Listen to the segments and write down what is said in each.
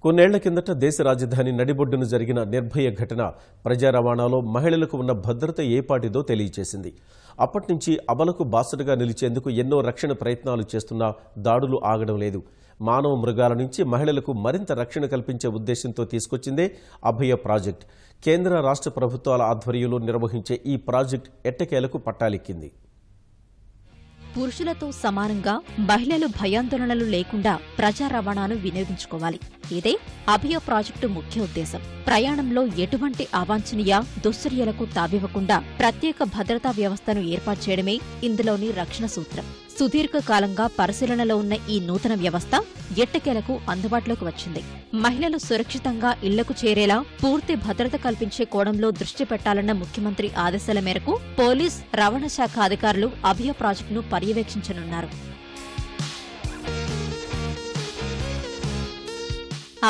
కొన్నేళ్ల కిందట దేశ రాజధాని నడిబొడ్డున జరిగిన నిర్భయ ఘటన ప్రజా రవాణాలో మహిళలకు ఉన్న భద్రత ఏపాటిదో తెలియజేసింది. అప్పటినుంచి అమలుకు బాసటగా నిలిచేందుకు ఎన్నో రక్షణ ప్రయత్నాలు చేస్తున్నా దాడులు ఆగడం లేదు. మానవ మృగాల నుంచి మహిళలకు మరింత రక్షణ కల్పించే ఉద్దేశంతో తీసుకొచ్చిందే అభయ ప్రాజెక్ట్. కేంద్ర రాష్ట్ర ప్రభుత్వాల ఆధ్వర్యంలో నిర్వహించే ఈ ప్రాజెక్ట్ ఎట్టకేలకు పట్టాలెక్కింది. పురుషులతో సమానంగా మహిళలు భయాందోళనలు లేకుండా ప్రజా రవాణాను వినియోగించుకోవాలి. ఇదే అభయ ప్రాజెక్టు ముఖ్య ఉద్దేశం. ప్రయాణంలో ఎటువంటి అవాంఛనీయ దుశ్చర్యలకు తావివ్వకుండా ప్రత్యేక భద్రతా వ్యవస్థను ఏర్పాటు చేయడమే ఇందులోని రక్షణ సూత్రం. సుదీర్ఘకాలంగా పరిశీలనలో ఉన్న ఈ నూతన వ్యవస్థ ఎట్టకేలకు అందుబాటులోకి వచ్చింది. మహిళలు సురక్షితంగా ఇళ్లకు చేరేలా పూర్తి భద్రత కల్పించే కోణంలో దృష్టి పెట్టాలన్న ముఖ్యమంత్రి ఆదేశాల మేరకు పోలీస్, రవాణా శాఖ అధికారులు అభయ ప్రాజెక్టును పర్యవేక్షించనున్నారు.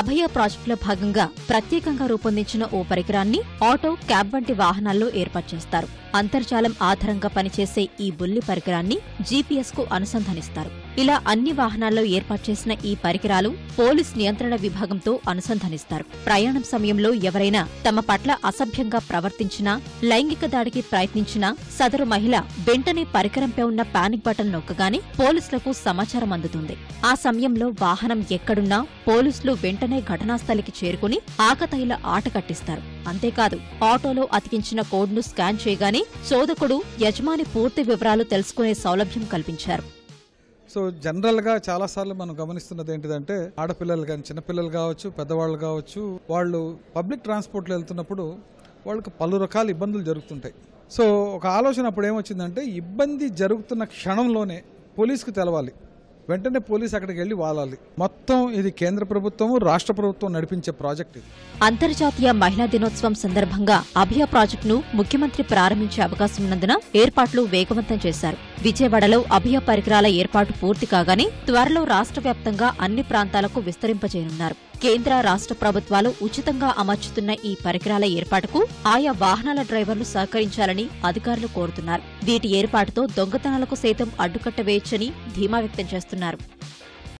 అభయ ప్రాజెక్టులో భాగంగా ప్రత్యేకంగా రూపొందించిన ఓ పరికరాన్ని ఆటో, క్యాబ్ వంటి వాహనాల్లో ఏర్పాటు చేస్తారు. అంతర్జాలం ఆధారంగా పనిచేసే ఈ బుల్లి పరికరాన్ని జీపీఎస్ కు అనుసంధానిస్తారు. ఇలా అన్ని వాహనాల్లో ఏర్పాటు చేసిన ఈ పరికరాలు పోలీస్ నియంత్రణ విభాగంతో అనుసంధానిస్తారు. ప్రయాణం సమయంలో ఎవరైనా తమ పట్ల అసభ్యంగా ప్రవర్తించినా, లైంగిక దాడికి ప్రయత్నించినా సదరు మహిళ వెంటనే పరికరంపై ఉన్న పానిక్ బటన్ నొక్కగానే పోలీసులకు సమాచారం అందుతుంది. ఆ సమయంలో వాహనం ఎక్కడున్నా పోలీసులు వెంటనే ఘటనాస్థలికి చేరుకుని ఆకతాయిల ఆట కట్టిస్తారు. అంతేకాదు, ఆటోలో అతికించిన కోడ్ను స్కాన్ చేయగానే చోదకుడు యజమాని పూర్తి వివరాలు తెలుసుకునే సౌలభ్యం కల్పించారు. సో జనరల్గా చాలాసార్లు మనం గమనిస్తున్నది ఏంటిదంటే, ఆడపిల్లలు కానీ చిన్నపిల్లలు కావచ్చు, పెద్దవాళ్ళు కావచ్చు, వాళ్ళు పబ్లిక్ ట్రాన్స్పోర్ట్లో వెళ్తున్నప్పుడు వాళ్ళకి పలు రకాల ఇబ్బందులు జరుగుతుంటాయి. సో ఒక ఆలోచన అప్పుడు ఏమొచ్చిందంటే, ఇబ్బంది జరుగుతున్న క్షణంలోనే పోలీసుకు తెలవాలి, వెంటనే పోలీసు అక్కడికి వెళ్లి వాలాలి. మొత్తం ఇది కేంద్ర ప్రభుత్వము, రాష్ట్ర ప్రభుత్వం నడిపించే ప్రాజెక్ట్ ఇది. అంతర్జాతీయ మహిళా దినోత్సవం సందర్భంగా అభయ ప్రాజెక్టును ముఖ్యమంత్రి ప్రారంభించే అవకాశం ఉన్నందున ఏర్పాట్లు వేగవంతం చేశారు. విజయవాడలో అభయ పరికరాల ఏర్పాటు పూర్తి కాగానే త్వరలో రాష్ట్ర వ్యాప్తంగా అన్ని ప్రాంతాలకు విస్తరింపజేయనున్నారు. కేంద్ర, రాష్ట్ర ప్రభుత్వాలు ఉచితంగా అమర్చుతున్న ఈ పరికరాల ఏర్పాటుకు ఆయా వాహనాల డ్రైవర్లు సహకరించాలని అధికారులు కోరుతున్నారు. వీటి ఏర్పాటుతో దొంగతనాలకు సైతం అడ్డుకట్ట వేయొచ్చని ధీమా వ్యక్తం చేస్తున్నారు.